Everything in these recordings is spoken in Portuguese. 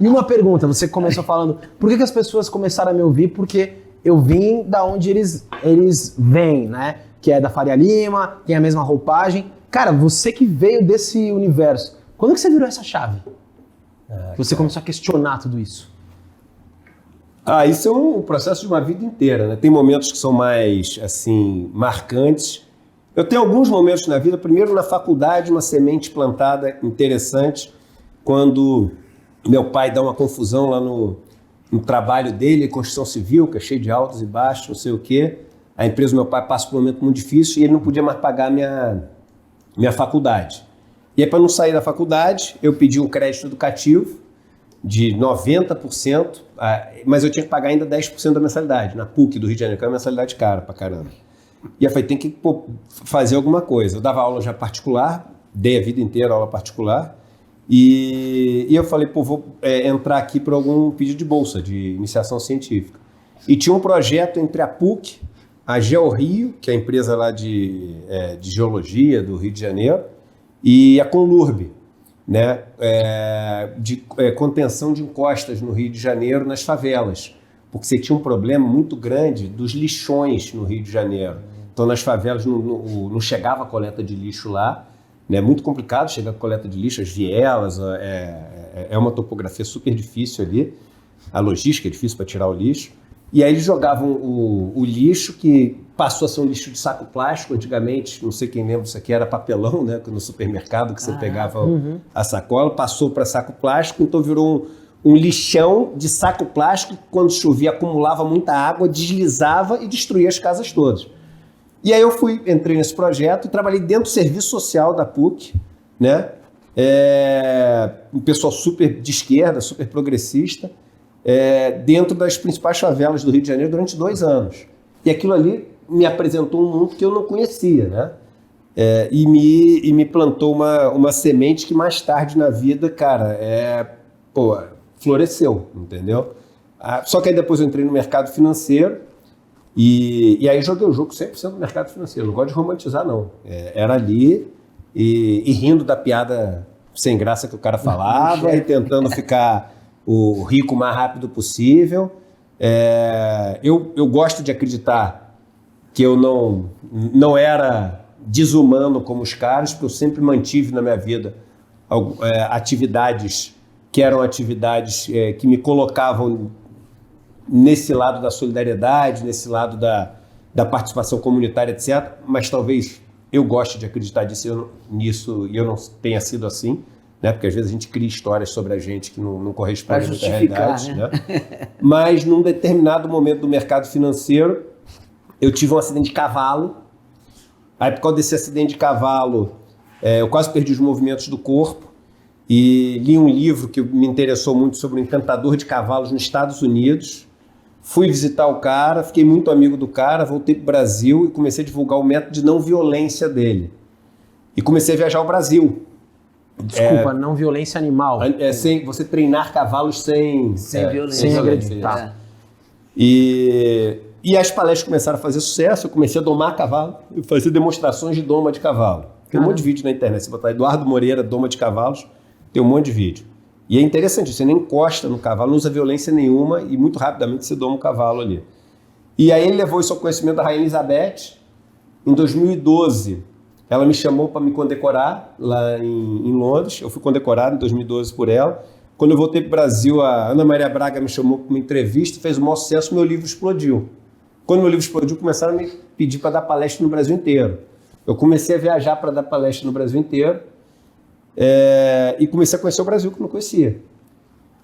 E uma pergunta, você começou falando, por que as pessoas começaram a me ouvir? Porque eu vim da onde eles vêm, né? Que é da Faria Lima, tem a mesma roupagem. Cara, você que veio desse universo, quando que você virou essa chave? Você começou a questionar tudo isso? Isso é um processo de uma vida inteira, né? Tem momentos que são mais, assim, marcantes. Eu tenho alguns momentos na vida, primeiro na faculdade, uma semente plantada interessante, quando meu pai dá uma confusão lá no trabalho dele, construção civil, que é cheio de altos e baixos, não sei o quê. A empresa do meu pai passa por um momento muito difícil e ele não podia mais pagar minha faculdade. E aí, para não sair da faculdade, eu pedi um crédito educativo de 90%, mas eu tinha que pagar ainda 10% da mensalidade, na PUC do Rio de Janeiro, que é uma mensalidade cara pra caramba. E eu falei, tem que fazer alguma coisa. Eu dava aula já particular, dei a vida inteira aula particular, e eu falei, vou entrar aqui por algum pedido de bolsa, de iniciação científica. E tinha um projeto entre a PUC, a GeoRio, que é a empresa lá de geologia do Rio de Janeiro, e a Conlurb, né, de contenção de encostas no Rio de Janeiro, nas favelas, porque você tinha um problema muito grande dos lixões no Rio de Janeiro. Então, nas favelas não chegava a coleta de lixo lá, né, muito complicado chegar a coleta de lixo, as vielas, é uma topografia super difícil ali, a logística é difícil para tirar o lixo. E aí eles jogavam o lixo, que passou a ser um lixo de saco plástico antigamente, não sei quem lembra disso aqui, era papelão, né, no supermercado que você pegava a sacola, passou para saco plástico, então virou um lixão de saco plástico que quando chovia acumulava muita água, deslizava e destruía as casas todas. E aí eu entrei nesse projeto e trabalhei dentro do serviço social da PUC, né, um pessoal super de esquerda, super progressista, dentro das principais favelas do Rio de Janeiro durante 2 anos. E aquilo ali me apresentou um mundo que eu não conhecia, né? E me plantou uma semente que mais tarde na vida, cara, floresceu, entendeu? Só que aí depois eu entrei no mercado financeiro e aí joguei o jogo 100% no mercado financeiro. Não gosto de romantizar, não. Era ali e rindo da piada sem graça que o cara falava e tentando ficar o rico o mais rápido possível. Eu gosto de acreditar que eu não era desumano como os caras, porque eu sempre mantive na minha vida atividades que eram atividades que me colocavam nesse lado da solidariedade, nesse lado da participação comunitária, etc. Mas talvez eu goste de acreditar nisso e eu não tenha sido assim, né? Porque às vezes a gente cria histórias sobre a gente que não correspondem à realidade, né? Mas num determinado momento do mercado financeiro, eu tive um acidente de cavalo. Aí, por causa desse acidente de cavalo, eu quase perdi os movimentos do corpo e li um livro que me interessou muito sobre um encantador de cavalos nos Estados Unidos. Fui visitar o cara, fiquei muito amigo do cara, voltei para o Brasil e comecei a divulgar o método de não violência dele. E comecei a viajar ao Brasil. Desculpa, não violência animal. Sem você treinar cavalos sem violência. Sem agredir. E as palestras começaram a fazer sucesso, eu comecei a domar cavalo, eu fazia demonstrações de doma de cavalo. Tem um monte de vídeo na internet, você botar Eduardo Moreira, doma de cavalos, tem um monte de vídeo. E é interessante, você nem encosta no cavalo, não usa violência nenhuma e muito rapidamente você doma o cavalo ali. E aí ele levou isso ao conhecimento da Rainha Elizabeth. Em 2012, ela me chamou para me condecorar lá em Londres, eu fui condecorado em 2012 por ela. Quando eu voltei para o Brasil, a Ana Maria Braga me chamou para uma entrevista, fez o maior sucesso, meu livro explodiu. Quando meu livro explodiu, começaram a me pedir para dar palestra no Brasil inteiro. Eu comecei a viajar para dar palestra no Brasil inteiro e comecei a conhecer o Brasil que eu não conhecia.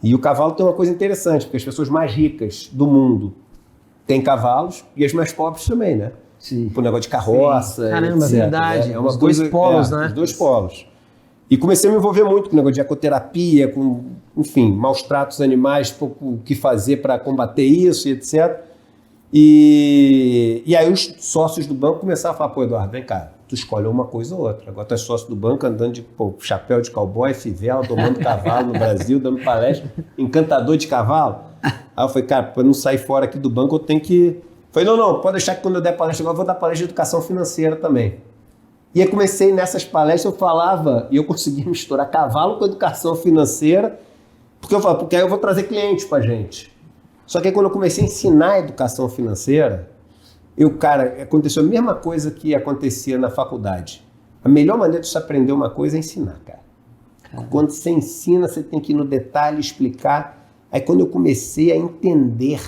E o cavalo tem uma coisa interessante, porque as pessoas mais ricas do mundo têm cavalos e as mais pobres também, né? Sim. Por negócio de carroça, caramba, etc. verdade. Uma os dois polos, né? Os dois polos. E comecei a me envolver muito com o negócio de ecoterapia, com, enfim, maus tratos animais, o que fazer para combater isso e etc. E aí os sócios do banco começaram a falar, Eduardo, vem cá, tu escolhe uma coisa ou outra. Agora tu é sócio do banco andando de chapéu de cowboy, fivela, tomando cavalo no Brasil, dando palestra, encantador de cavalo. Aí eu falei, cara, para não sair fora aqui do banco eu tenho que... Falei, não, pode deixar que quando eu der palestra agora eu vou dar palestra de educação financeira também. E aí comecei nessas palestras, eu falava e eu conseguia misturar cavalo com educação financeira, Porque eu falo, porque aí eu vou trazer clientes pra gente. Só que aí quando eu comecei a ensinar educação financeira, cara, aconteceu a mesma coisa que acontecia na faculdade. A melhor maneira de você aprender uma coisa é ensinar, cara. Quando você ensina, você tem que ir no detalhe, explicar. Aí quando eu comecei a entender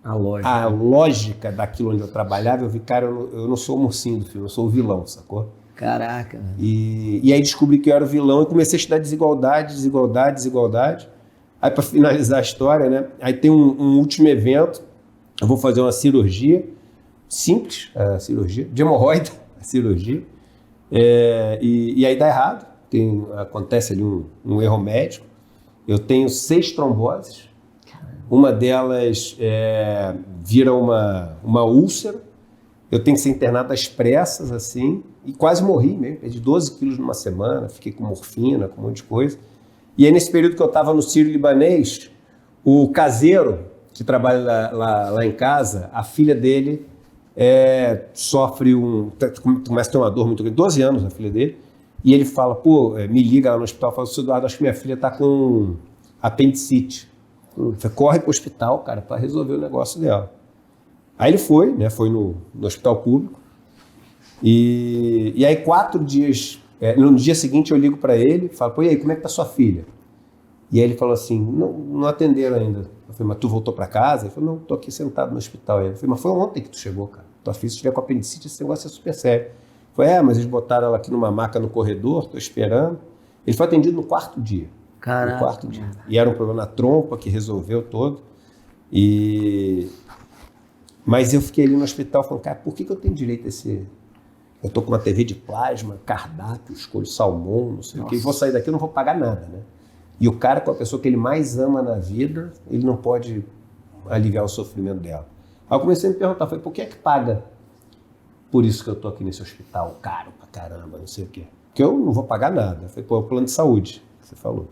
a lógica daquilo onde eu trabalhava, eu vi, cara, eu não sou o mocinho do filme, eu sou o vilão, sacou? Caraca. E aí descobri que eu era o vilão e comecei a estudar desigualdade. Aí para finalizar a história, né? Aí tem um último evento, eu vou fazer uma cirurgia, simples, a cirurgia, de hemorroida, a cirurgia, e aí dá errado, acontece ali um erro médico, eu tenho 6 tromboses, uma delas vira uma úlcera, eu tenho que ser internado às pressas, assim, e quase morri mesmo, perdi 12 quilos numa semana, fiquei com morfina, com um monte de coisa. E aí nesse período que eu estava no Sírio-Libanês, o caseiro que trabalha lá em casa, a filha dele sofre começa a ter uma dor muito grande, 12 anos a filha dele, e ele fala, me liga lá no hospital, fala, seu Eduardo, acho que minha filha está com apendicite. Corre para o hospital, cara, para resolver o negócio dela. Aí ele foi, né, foi no hospital público, e aí 4 dias, no dia seguinte eu ligo para ele, falo, e aí, como é que tá sua filha? E aí ele falou assim, não atenderam ainda. Eu falei, mas tu voltou para casa? Ele falou, não, tô aqui sentado no hospital ainda. Eu falei, mas foi ontem que tu chegou, cara. Tua filha, se tiver com apendicite, esse negócio é super sério. Eu falei, mas eles botaram ela aqui numa maca no corredor, tô esperando. Ele foi atendido no 4º dia. Caraca. No 4º dia. E era um problema na trompa que resolveu todo. Mas eu fiquei ali no hospital falando, cara, por que eu tenho direito a esse... Eu tô com uma TV de plasma, cardápio, escolho salmão, não sei o quê. E vou sair daqui, eu não vou pagar nada, né? E o cara, com a pessoa que ele mais ama na vida, ele não pode aliviar o sofrimento dela. Aí eu comecei a me perguntar, falei, por que é que paga por isso que eu tô aqui nesse hospital caro pra caramba, não sei o quê? Porque eu não vou pagar nada. Eu falei, é o plano de saúde, que você falou.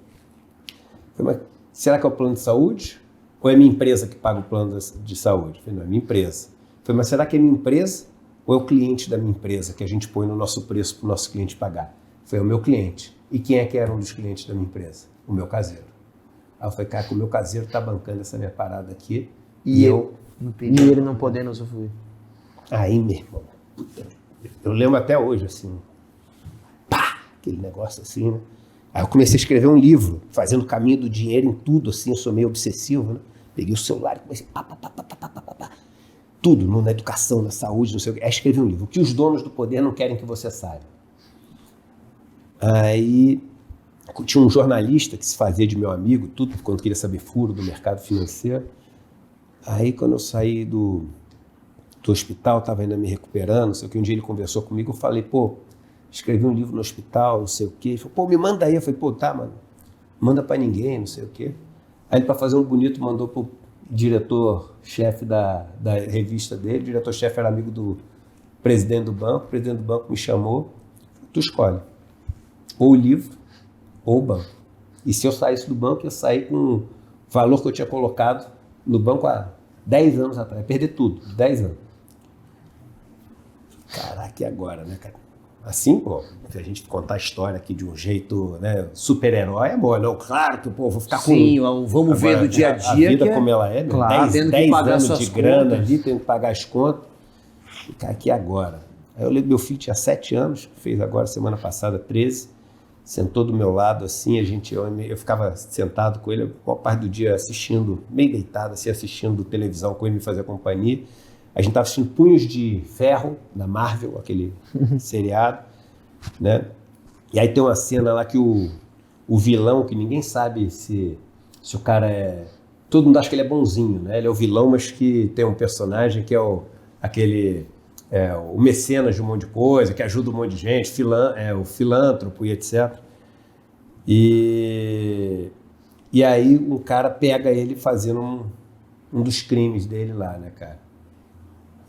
Eu falei, mas será que é o plano de saúde? Ou é minha empresa que paga o plano de saúde? Eu falei, não, é minha empresa. Eu falei, mas será que é minha empresa ou é o cliente da minha empresa que a gente põe no nosso preço para o nosso cliente pagar? Foi o meu cliente. E quem é que era um dos clientes da minha empresa? O meu caseiro. Aí eu falei, cara, que o meu caseiro tá bancando essa minha parada aqui e ele não podendo usufruir. Aí, meu irmão, puta, eu lembro até hoje, assim, aquele negócio assim, né? Aí eu comecei a escrever um livro, fazendo o caminho do dinheiro em tudo, assim, eu sou meio obsessivo, né? Peguei o celular e comecei tudo, na educação, na saúde, não sei o quê. Aí escrevi um livro, o que os donos do poder não querem que você saiba. Aí tinha um jornalista que se fazia de meu amigo, tudo, quando queria saber furo do mercado financeiro. Aí quando eu saí do hospital, estava ainda me recuperando, não sei o que, um dia ele conversou comigo, eu falei, escrevi um livro no hospital, não sei o quê. Ele falou, me manda aí. Eu falei, tá, mano, manda pra ninguém, não sei o quê. Aí ele, pra fazer um bonito, mandou pro diretor-chefe da revista dele. O diretor-chefe era amigo do presidente do banco. O presidente do banco me chamou. Tu escolhe ou o livro ou o banco. E se eu saísse do banco, eu saí com o valor que eu tinha colocado no banco há 10 anos atrás. Perder tudo, 10 anos. Caraca, e agora, né, cara? Assim, se a gente contar a história aqui de um jeito, né, super-herói é bom, não? Claro que, vou ficar com... Sim, vamos ver do dia a dia. A vida como ela é, né? Claro, 10 anos de grana ali, tendo que pagar as contas. Ficar aqui agora. Aí eu lembro, meu filho tinha 7 anos, fez agora, semana passada, 13, sentou do meu lado, assim, eu ficava sentado com ele, a maior parte do dia assistindo, meio deitado, assim, assistindo televisão com ele, me fazia companhia. A gente estava assistindo Punhos de Ferro, da Marvel, aquele seriado, né? E aí tem uma cena lá que o vilão, que ninguém sabe se o cara é... Todo mundo acha que ele é bonzinho, né? Ele é o vilão, mas que tem um personagem que é o mecenas de um monte de coisa, que ajuda um monte de gente, o filântropo e etc. E aí um cara pega ele fazendo um dos crimes dele lá, né, cara?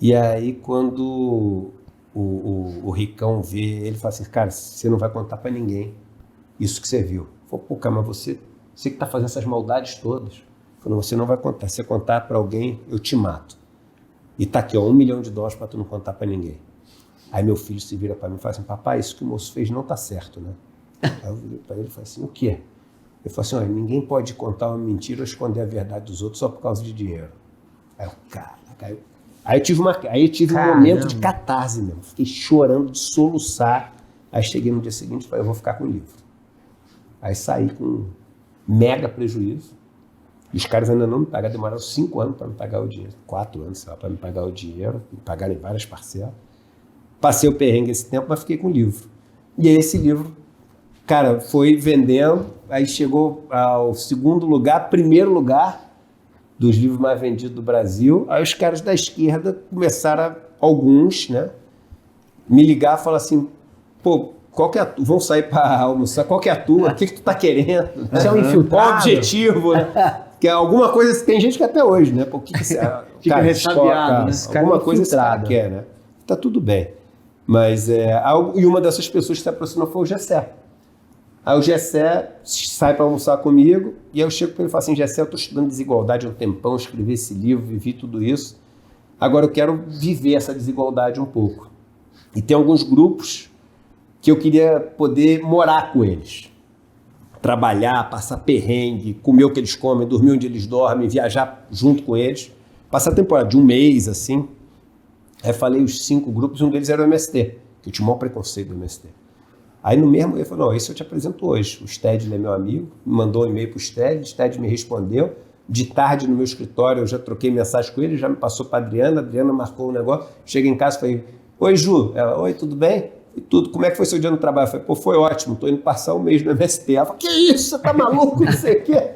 E aí, quando o Ricão vê, ele fala assim, cara, você não vai contar pra ninguém isso que você viu. Falei, cara, mas você que tá fazendo essas maldades todas. Falei, você não vai contar. Se você contar pra alguém, eu te mato. E tá aqui, $1 milhão pra tu não contar pra ninguém. Aí meu filho se vira pra mim e fala assim, papai, isso que o moço fez não tá certo, né? Aí eu virei pra ele e falei assim, o quê? Ele falou assim, olha, ninguém pode contar uma mentira ou esconder a verdade dos outros só por causa de dinheiro. Aí eu, caraca, aí eu tive um momento de catarse mesmo, fiquei chorando de soluçar. Aí cheguei no dia seguinte e falei, eu vou ficar com o livro. Aí saí com mega prejuízo. E os caras ainda não me pagaram, demoraram 5 anos para me pagar o dinheiro. 4 anos, sei lá, para me pagar o dinheiro, me pagaram em várias parcelas. Passei o perrengue esse tempo, mas fiquei com o livro. E aí esse livro, cara, foi vendendo, aí chegou ao 2º lugar, 1º lugar dos livros mais vendidos do Brasil. Aí os caras da esquerda começaram, alguns, né, me ligar e falar assim, pô, qual que é a tua? Vamos sair para almoçar, qual que é a tua? O que tu tá querendo? Você é um infiltrado? Qual o objetivo, né? Que é alguma coisa, tem gente que até hoje, né? Porque fica ressabiado, né? Alguma coisa esse cara quer, né? Tá tudo bem. Mas e uma dessas pessoas que se aproximou foi o Gessé. Aí o Gessé sai para almoçar comigo e aí eu chego para ele e falo assim, Gessé, eu estou estudando desigualdade há um tempão, escrevi esse livro, vivi tudo isso. Agora eu quero viver essa desigualdade um pouco. E tem alguns grupos que eu queria poder morar com eles. Trabalhar, passar perrengue, comer o que eles comem, dormir onde eles dormem, viajar junto com eles. Passar a temporada de um mês, assim. Aí falei os 5 grupos, um deles era o MST, que eu tinha o maior preconceito do MST. Aí no mesmo ele falou, não, esse eu te apresento hoje. O Sted é meu amigo, me mandou um e-mail pro Sted, o Sted me respondeu. De tarde no meu escritório eu já troquei mensagem com ele, já me passou para a Adriana marcou um negócio. Cheguei em casa e falei, oi Ju, ela, oi, tudo bem? E tudo, como é que foi seu dia no trabalho? Eu falei, pô, foi ótimo, tô indo passar um mês no MST. Ela falou, que isso, você tá maluco, não sei o quê.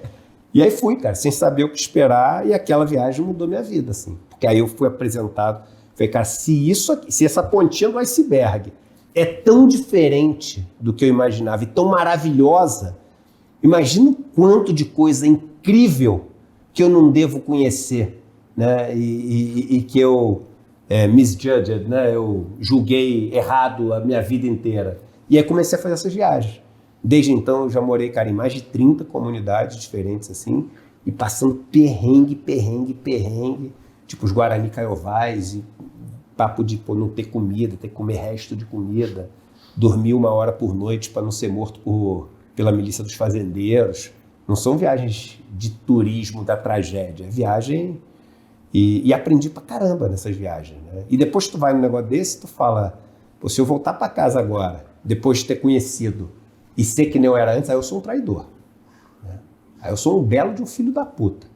E aí fui, cara, sem saber o que esperar, e aquela viagem mudou minha vida, assim. Porque aí eu fui apresentado, falei, cara, se essa pontinha do iceberg é tão diferente do que eu imaginava e tão maravilhosa, imagina o quanto de coisa incrível que eu não devo conhecer, né? E que eu misjudged, né? Eu julguei errado a minha vida inteira. E aí comecei a fazer essas viagens. Desde então eu já morei, cara, em mais de 30 comunidades diferentes, assim, e passando perrengue, tipo os Guarani Caiovais, e papo de não ter comida, ter que comer resto de comida, dormir 1 hora por noite para não ser morto pela milícia dos fazendeiros. Não são viagens de turismo da tragédia, é viagem... E aprendi pra caramba nessas viagens, né? E depois tu vai num negócio desse, tu fala, pô, se eu voltar pra casa agora, depois de ter conhecido e ser que nem eu era antes, aí eu sou um traidor, né? Aí eu sou um belo de um filho da puta.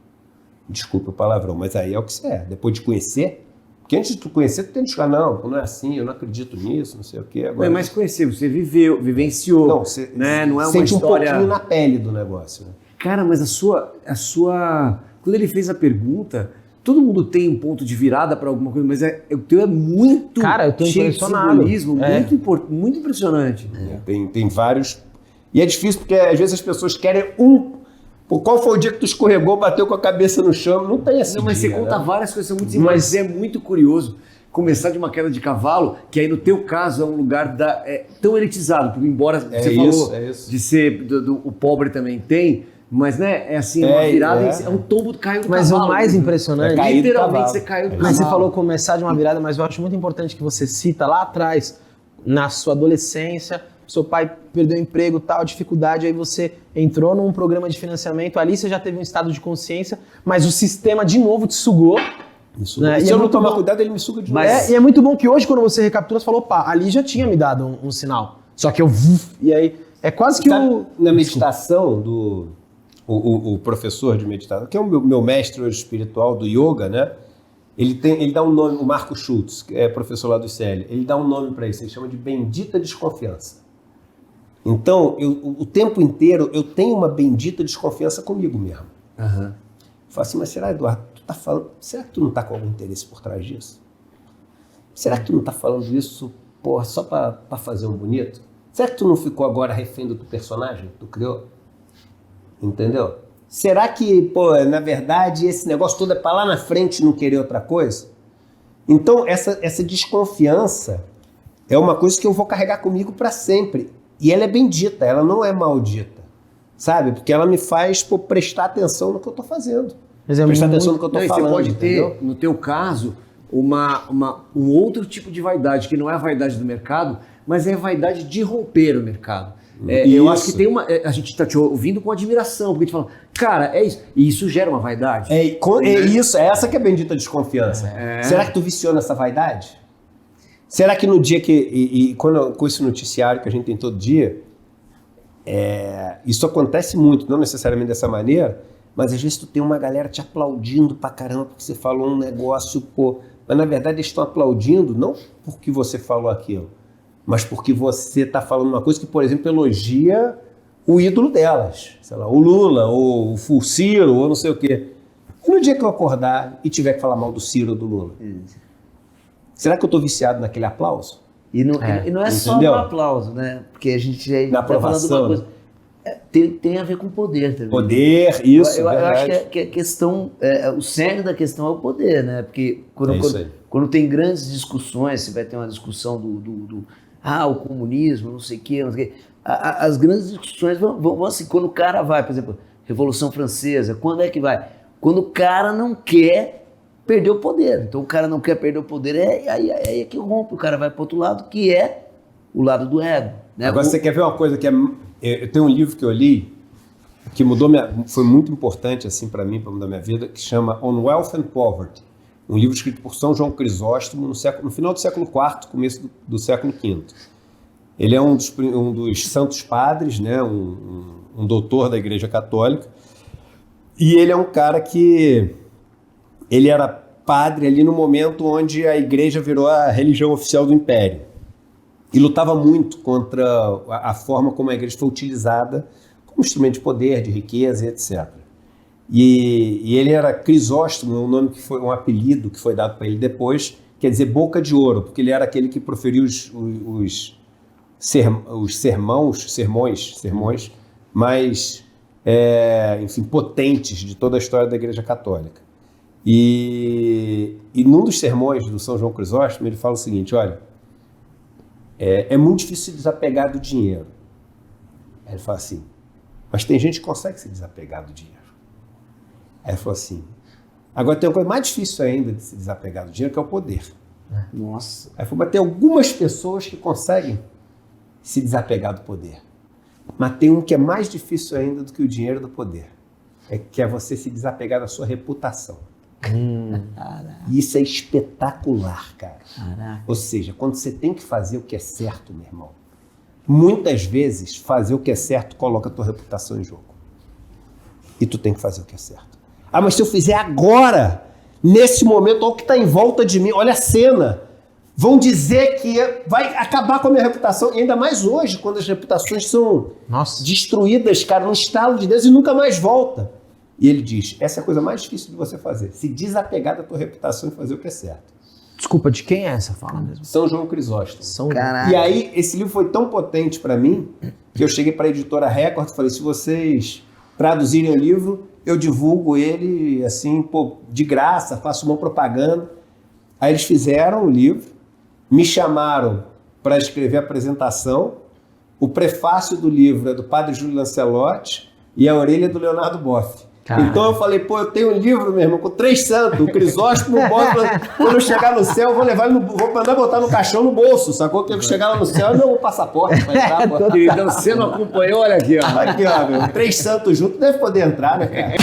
Desculpa o palavrão, mas aí é o que você é. Depois de conhecer, porque antes de tu conhecer, tu tem que chegar, não é assim, eu não acredito nisso, não sei o quê. Agora, não é mais conhecer, você vivenciou, não, você, né? Não é uma sente história... um pouquinho na pele do negócio, né? Cara, mas a sua... Quando ele fez a pergunta... Todo mundo tem um ponto de virada para alguma coisa, mas o teu é muito cara, eu tô cheio impressionado. De simbolismo, muito impressionante. Tem vários. E é difícil porque às vezes as pessoas querem Pô, qual foi o dia que tu escorregou, bateu com a cabeça no chão? Não tem esse Não, mas dia, você conta né? várias coisas, são muito simples, mas é muito curioso começar de uma queda de cavalo, que aí no teu caso é um lugar tão elitizado, porque embora você falou de ser o pobre também tem. Mas, né, é assim, uma virada, é um tombo caiu do mas cavalo. Mas o mais impressionante... Literalmente você caiu do cavalo. Mas você falou começar de uma virada, mas eu acho muito importante que você cita lá atrás, na sua adolescência, seu pai perdeu o emprego, tal, dificuldade, aí você entrou num programa de financiamento, ali você já teve um estado de consciência, mas o sistema de novo te sugou. Né? Se eu não tomar cuidado, ele me suga de novo. E é muito bom que hoje, quando você recaptura, você falou, opa, ali já tinha me dado um sinal. Só que eu... E aí, é quase que na meditação o professor de meditação, que é o meu mestre espiritual do yoga, né? Ele dá um nome, o Marco Schultz, que é professor lá do ICL, ele dá um nome para isso, ele chama de bendita desconfiança. Então, o tempo inteiro eu tenho uma bendita desconfiança comigo mesmo. Uhum. Eu falo assim, mas será, Eduardo, tu tá falando, será que tu não tá com algum interesse por trás disso? Será que tu não tá falando isso, porra, só para fazer um bonito? Será que tu não ficou agora refém do teu personagem que tu criou? Entendeu? Será que, pô, na verdade, esse negócio todo é para lá na frente não querer outra coisa? Então, essa desconfiança é uma coisa que eu vou carregar comigo para sempre. E ela é bendita, ela não é maldita, sabe? Porque ela me faz prestar atenção no que eu estou fazendo. Prestar atenção no que eu estou falando. Você pode entendeu? ter, no teu caso, um outro tipo de vaidade, que não é a vaidade do mercado, mas é a vaidade de romper o mercado. Eu acho que tem uma... A gente tá te ouvindo com admiração, porque a gente fala, cara, é isso. E isso gera uma vaidade. É isso, é essa que é a bendita desconfiança. Será que tu viciou nessa vaidade? Será que no dia com esse noticiário que a gente tem todo dia, isso acontece muito, não necessariamente dessa maneira, mas às vezes tu tem uma galera te aplaudindo pra caramba porque você falou um negócio, mas na verdade eles estão aplaudindo não porque você falou aquilo, mas porque você tá falando uma coisa que, por exemplo, elogia o ídolo delas, sei lá, o Lula, ou o Ciro, ou não sei o quê. E no dia que eu acordar e tiver que falar mal do Ciro ou do Lula, será que eu tô viciado naquele aplauso? E não é só no aplauso, né? Porque a gente já está falando de uma coisa. Tem a ver com poder também. Poder, isso. Eu acho que a questão, o cerne da questão é o poder, né? Porque quando tem grandes discussões, você vai ter uma discussão o comunismo, não sei o quê, as grandes discussões vão assim, quando o cara vai, por exemplo, Revolução Francesa, quando é que vai? Quando o cara não quer perder o poder. Então o cara não quer perder o poder, aí é que rompe, o cara vai para outro lado, que é o lado do ego. Né? Agora você quer ver uma coisa que eu tenho um livro que eu li que foi muito importante assim para mim, para mudar minha vida, que chama On Wealth and Poverty, um livro escrito por São João Crisóstomo no final do século IV, começo do século V. Ele é um dos santos padres, né, um doutor da Igreja Católica, e ele é um cara que ele era padre ali no momento onde a igreja virou a religião oficial do império. E lutava muito contra a forma como a igreja foi utilizada como instrumento de poder, de riqueza, etc. E ele era Crisóstomo, um apelido que foi dado para ele depois, quer dizer boca de ouro, porque ele era aquele que proferiu os sermões mais potentes de toda a história da Igreja Católica. E num dos sermões do São João Crisóstomo, ele fala o seguinte, olha, é muito difícil se desapegar do dinheiro. Aí ele fala assim, mas tem gente que consegue se desapegar do dinheiro. Aí ele falou assim, agora tem uma coisa mais difícil ainda de se desapegar do dinheiro, que é o poder. Nossa. Aí ele falou, mas tem algumas pessoas que conseguem se desapegar do poder. Mas tem um que é mais difícil ainda do que o dinheiro do poder. Que é você se desapegar da sua reputação. E isso é espetacular, cara. Caraca. Ou seja, quando você tem que fazer o que é certo, meu irmão, muitas vezes fazer o que é certo coloca a tua reputação em jogo. E tu tem que fazer o que é certo. Ah, mas se eu fizer agora, nesse momento, olha o que está em volta de mim, olha a cena. Vão dizer que vai acabar com a minha reputação, e ainda mais hoje, quando as reputações são destruídas, cara, num estalo de Deus e nunca mais volta. E ele diz, essa é a coisa mais difícil de você fazer, se desapegar da tua reputação e fazer o que é certo. Desculpa, de quem é essa fala mesmo? São João Crisóstomo. Caraca. E aí, esse livro foi tão potente para mim, que eu cheguei para a editora Record e falei, se vocês traduzirem o livro, eu divulgo ele, assim, de graça, faço uma propaganda. Aí eles fizeram o livro, me chamaram para escrever a apresentação, o prefácio do livro é do padre Júlio Lancelotti e a orelha do Leonardo Boff. Então eu falei, eu tenho um livro, meu irmão, com 3 santos, o Crisóstomo, quando eu chegar no céu, eu vou levar vou mandar botar no caixão no bolso, sacou? Que eu chegar lá no céu, não, o passaporte para entrar. Então você não acompanhou, olha aqui, ó. Aqui, ó, meu, 3 santos juntos, deve poder entrar, né, cara?